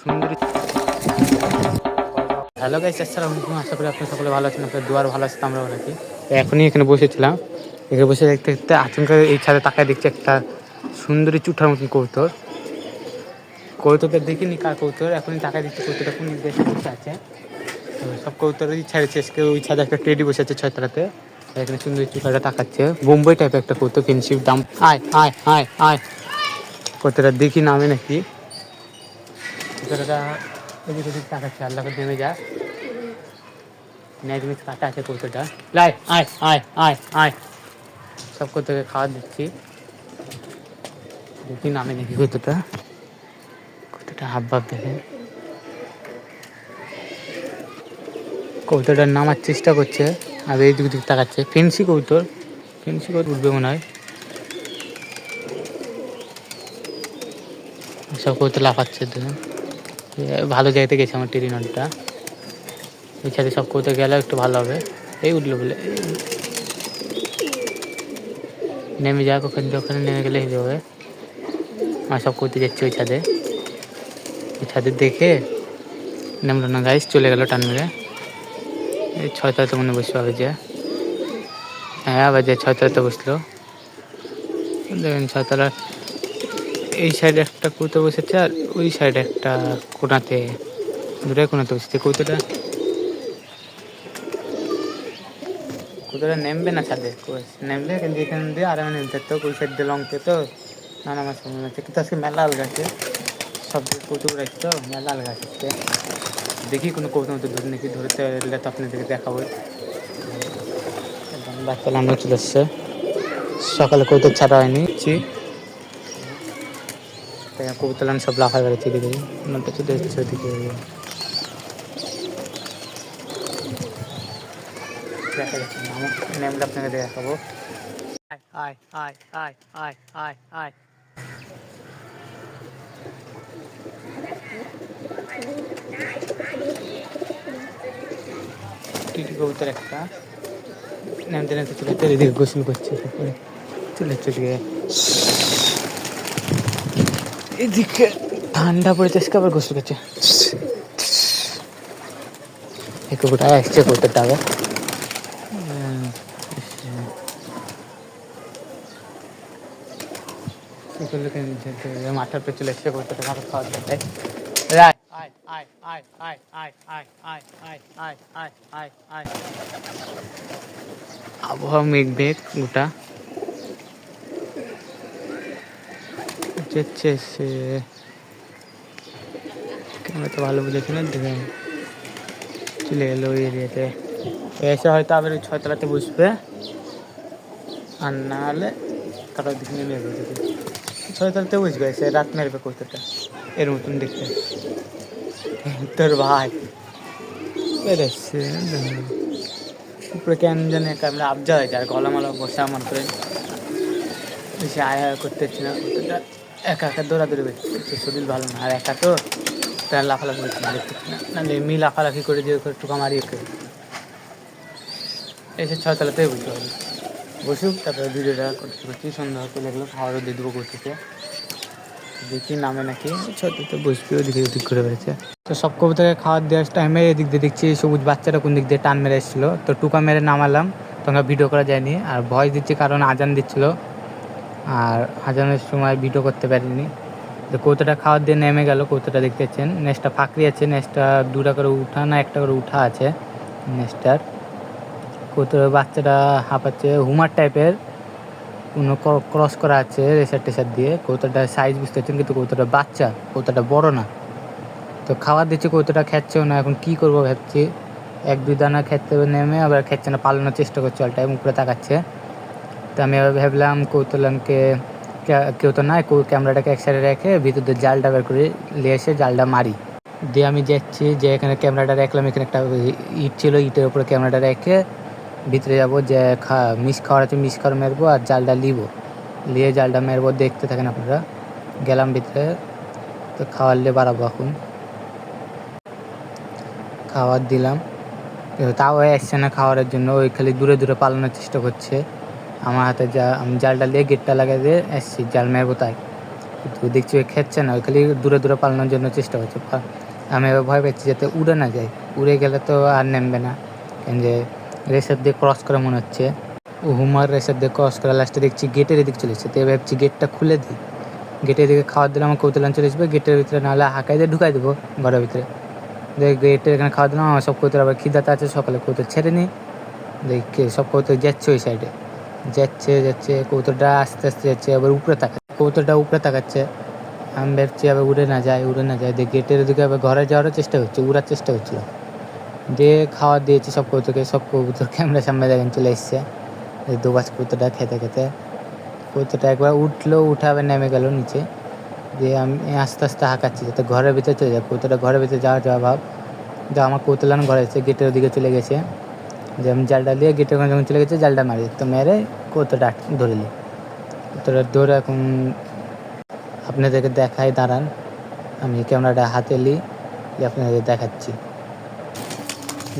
সুন্দরী। Hello guys, আসসালামু আলাইকুম। আশা করি আপনারা সকলে ভালো আছেন, আপনাদের দুয়ার ভালো আছে, আমরা ভালো আছি। তো এখনই এখানে বসেছিলাম, এখানে বসে দেখতে দেখতে আচমকা এই ছাদে তাকায় দেখছি একটা সুন্দরী চুঠার মতন কবুতর। কবুতরটা দেখিনি কার কবুতর, এখনই তাকায় দেখছি কবুতরটা কোন দেশে বসে আছে। তো সব কবুতরই ছেড়েছে, আজকে ওই ছাদে একটা টেডি বসে আছে ছয়তলাতে। এখানে সুন্দরী চুঠাটা তাকাচ্ছে, বোম্বাই টাইপের একটা কবুতর, ফেন্সিভ দাম। আয় আয় আয় আয়, কবুতরটা দেখি নামে নাকি। কবুতরটা এদিক ওদিক তাকাচ্ছে, আল্লাহ করে নেমে যা। নেজমিস কাটা আছে কবুতরটা। লাই আয় আয় আয় আয়, সব কবুতরকে খাবার দিচ্ছি, দেখি নামে নাকি কবুতরটা। কবুতরটা হাব ভাব দেখে, কবুতরটা নামার চেষ্টা করছে আর এই দিক দিক তাকাচ্ছে। ফেন্সি কবুতর, ফেন্সি কবুতর উঠবে মনে হয়। সব কবুতর লাফাচ্ছে, দেখুন ভালো জায়গাতে গেছে আমার টেরিনটটা। ওই সাথে সব কবুতর গেলে একটু ভালো হবে। এই উঠলো বলে নেমে যাক, ওখানে নেমে গেলে হয়ে যাবে। আর সব কবুতর যাচ্ছে ওই ছাদে, ওই ছাদে দেখে নামলো না গাইস, চলে গেল টান মেরে। এই ছয়তলাতে মনে বসতে হবে যে, হ্যাঁ আবার যে ছয়তলাতে বসলো। দেখেন ছয়তলার এই সাইডে একটা কবুতর বসেছে আর ওই সাইডে একটা কোনাতে, দুটাই কোনাতে বসেছে। কবুতরটা নেমবে না ছাদে, নেমলে কিন্তু এখান দিয়ে আরামে নেমতে তো, ওই সাইড দিয়ে লংতে তো নানা মাছ মনে হচ্ছে। কিন্তু আজকে মেলা আলগা আছে, সব দিকে কৌতুক রাখছে তো মেলা আলগা আছে। দেখি কোনো কৌতুক মতো ধরে নাকি, ধরতে এলে তো আপনাদেরকে দেখাবো। একদম বাচ্চা লানো চলে এসছে, সকালে কৌতুক ছাড়া হয়নি। কবুতর লান সব লাফা বেড়াচ্ছে, এদিকে নটা চলে এসছে ওদিকে। দেখা যাচ্ছে নেমলে আপনাকে দেখাবো। আয় আয় আয় আয় আয় আয় আয়, টিটি কবুতর একটা নেমতে নেমতে চলে যাচ্ছে, এদিকে গোসল করছে, চলে যাচ্ছে এদিকে। এদিকে ঠান্ডা পড়েছে, আজকে আবার গোসল করছে। এই কুকুরটা আসছে কবুতরটা আবার মাথার পে চলে এসছে কবুতরটা, ভালো খাওয়া দেয়। আবহাওয়া মেঘ মেঘ গোটা যেচ্ছে, ক্যামেরা তো ভালো বুঝেছি না, দেখে চলে এলো ওই এরিয়াতে। এসে হয়তো আবার ওই ছয়তলাতে বসবে, আর না হলে কারোর দিকে নেমে যাবে। ছয়তলাতে বসবে, এসে রাত মেরবে কবুতরটা, এর মতন দেখতে। তোর ভাই বেরোচ্ছে উপরে, কেন জানে ক্যামেরা আবজা হয়ে যায়, গলা মালা বসে আমার করে বেশি আয় করতে হচ্ছে না। কবুতরটা একা একা দৌড়াদৌড়ি করছে, শরীর ভালো না, আর একা তো তার লাফালাফি করছে না, দেখতে না, নাহলে এমনি লাফালাফি করে দিয়ে টুকা মারিয়ে করে এসে ছয়তলাতেই বুঝতে হবে। বসুক, তারপরে ভিডিওটা করতে করছি। সন্ধ্যা হতে লাগলো, খাওয়ারও দিয়ে দেবো করতেছে, দেখি নামে নাকি। ছয়তলাতে বসবে, ওদিকে ওদিক করে বেড়েছে। তো সব কবুতরকে খাওয়ার দেওয়ার টাইমে এদিক দিয়ে দেখছি সবুজ বাচ্চাটা কোন দিক দিয়ে টান মেরে এসেছিলো, তো টুকা মেরে নামালাম। তোমরা ভিডিও করা যায়নি, আর ভয়েস দিচ্ছি কারণ আজান দিচ্ছিলো, আর আজানের সময় ভিডিও করতে পারিনি। তো কৌতোটা খাওয়ার দিয়ে নেমে গেল, কৌতোটা দেখতে পাচ্ছেন। নেচটা ফাঁকরি আছে, নেচটা দুটা করে উঠা না একটা করে উঠা আছে নেচটার। কৌতোর বাচ্চাটা হাঁপাচ্ছে, হুমার টাইপের কোনো ক্রস করা আছে রেসার টেসার দিয়ে। কৌতোটার সাইজ বুঝতে পারছেন, কিন্তু কৌতোটা বাচ্চা, কৌতোটা বড় না। তো খাবার দিচ্ছে, কৌতোটা খেচ্ছেও না। এখন কী করবো ভাবছি, এক দুই দানা খেতে নেমে আবার খেচ্ছে না, পালানোর চেষ্টা করছে, অল টাইম উপরে তাকাচ্ছে। তো আমি আবার ভাবলাম কৌতূহলকে কেউ তো নাই, ক্যামেরাটাকে এক সাইডে রেখে ভিতর দিয়ে জালটা বের করে নিয়ে এসে জালটা মারি দিয়ে আমি যাচ্ছি, যে এখানে ক্যামেরাটা রাখলাম, এখানে একটা ইট ছিল, ইটের উপরে ক্যামেরাটা রেখে ভিতরে যাবো, যে মিস খাওয়ার আছে মিস খাওয়ার মেরবো, আর জালটা নিয়ে জালটা মেরবো। দেখতে থাকেন আপনারা। গেলাম ভিতরে, তো খাওয়ার নিয়ে বাড়াবো। এখন খাবার দিলাম, তাও আসছে না খাওয়ারের জন্য, ওই খালি দূরে দূরে পালানোর চেষ্টা করছে। আমার হাতে আমি জালটা দিয়ে গেটটা লাগিয়ে দিয়ে এসছি, জাল মেরবো তাই। কিন্তু দেখছি ওই খেচ্ছে না, ওই খালি দূরে দূরে পালানোর জন্য চেষ্টা করছে। আমি এবার ভয় পাচ্ছি যাতে উড়ে না যায়, উড়ে গেলে তো আর নামবে না, কেন যে রেসার দিয়ে ক্রস করা মনে হচ্ছে। ও হুমার রেসার দিয়ে ক্রস করা, লাস্টে দেখছি গেটের এদিকে চলে এসেছে। তো এবার ভাবছি গেটটা খুলে দিই, গেটের দিকে খাবার দিলে আমার কৌতলান চলে আসবে, গেটের ভিতরে নাহলে হাঁকাই দিয়ে ঢুকাই দেবো ঘরের ভিতরে। দেখ গেটের এখানে খাওয়া দিলাম, আমার সব কৌতল আবার খিদাতে আছে, সকালে কৌতল ছেড়ে নিই। দেখে সব কৌতল যাচ্ছে ওই সাইডে, যাচ্ছে কৌতলটা আস্তে আস্তে যাচ্ছে, আবার উপরে তাকাচ্ছে, কৌতলটা উপরে তাকাচ্ছে। আমি ভাবছি আবার উড়ে না যায় দিয়ে গেটের দিকে আবার ঘরে যাওয়ারও চেষ্টা করছে, উড়ার চেষ্টা করছিল। দিয়ে খাওয়া দিয়েছি সব কৌতুকে, সব কবুতর ক্যামেরার সামনে দেখেন চলে এসছে। এই দুবাস কবুতরটা খেতে খেতে কবুতরটা একবার উঠলো, উঠে আবার নেমে গেল নিচে। দিয়ে আমি আস্তে আস্তে হাঁকাচ্ছি যাতে ঘরের ভিতরে চলে যায়, কবুতরটা ঘরের ভিতরে যাওয়া ভাব। যে আমার কৌতলান ঘরে এসে গেটের দিকে চলে গেছে, যে আমি জালটা দিয়ে গেটের ওখানে যখন চলে গেছে জালটা মারি, তো মেরে কবুতরটা ধরে নিই। কবুতরটা ধরে এখন আপনাদেরকে দেখাই, দাঁড়ান আমি ক্যামেরাটা হাতে নিই, আপনাদের দেখাচ্ছি।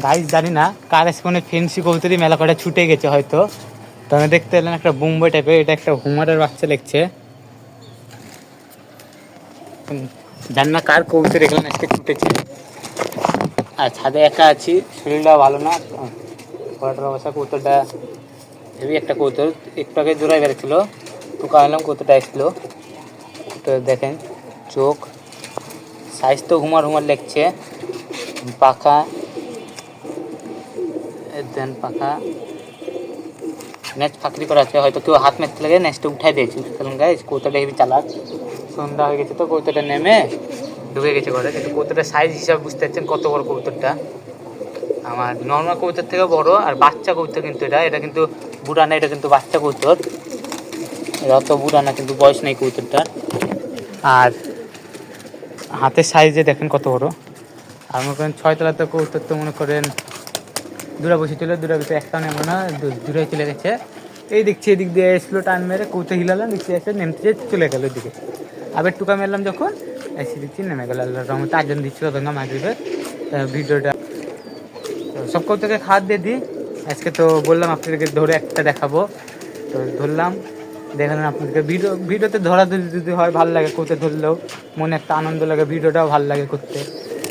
গাইস জানি না কার স্পনে ফেন্সি কবুতরই মেলা করে ছুটে গেছে হয়তো। তো আমি দেখতে এলাম একটা বোম্বাই টাইপের, এটা একটা হুমারের বাচ্চা লেগছে। জানি না কার কবুতর এগুলো আজকে ছুটেছে। আর ছাদে একা আছি, শরীরটা ভালো না, ঘোরাটার অবস্থা। কবুতরটা হেভি একটা কবুতর, একটু আগে জোড়ায় বেড়েছিল, টুকা এলাম কবুতরটা এসেছিলো। তো দেখেন চোখ সাইজ তো হুমার লেগছে, পাখা দেন, পাখা নেক্সট ফাঁকরি করা আছে, হয়তো কেউ হাত মারতে লাগে নেক্সটে উঠাই দিয়েছি। কারণ গাইস কৌতোটা হেবি চালাক, সন্ধ্যা হয়ে গেছে তো কৌতোটা নেমে ঢুকে গেছে ঘরে। কিন্তু কৌতোটার সাইজ হিসাবে বুঝতে পারছেন কত বড় কবুতরটা, আমার নর্মাল কবুতর থেকে বড়। আর বাচ্চা কবুতর কিন্তু এটা কিন্তু বুড়া না, এটা কিন্তু বাচ্চা কবুতর, এটা অত বুড়া না, কিন্তু বয়স নেই কবুতরটার। আর হাতের সাইজে দেখেন কত বড়। আর মনে করেন 6 তলাতে কবুতর, তো মনে করেন দূরা বসেছিল, দূরের ভিতরে একটা নেমো না, দূরে চলে গেছে। এই দেখছি এদিক দিয়ে এসলো টান মেরে, কৌতে হিলালাম, দেখছি এসে নেমতে চলে গেল ওইদিকে। আবার টুকা মেরলাম যখন এসে দেখছি নেমে গেল। আল্লাহ রহমতে আজান দিচ্ছিল গঙ্গা মাগরিবের। ভিডিওটা সব কৌতকে খাওয়া দিয়ে দিই। আজকে তো বললাম আপনাদেরকে ধরে একটা দেখাবো, তো ধরলাম, দেখালাম আপনাদেরকে। ভিডিওতে ধরা যদি হয় ভালো লাগে, করতে ধরলেও মনে একটা আনন্দ লাগে, ভিডিওটাও ভালো লাগে করতে।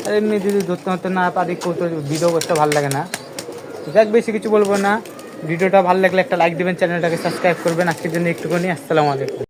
আর এমনি যদি ধরতে না পারি করতে, ভিডিও করতে ভালো লাগে না। যাক বেশি কিছু বলবো না, ভিডিওটা ভালো লাগলে একটা লাইক দেবেন, চ্যানেলটাকে সাবস্ক্রাইব করবেন। আজকের জন্য একটুখানি, আসসালামু আলাইকুম।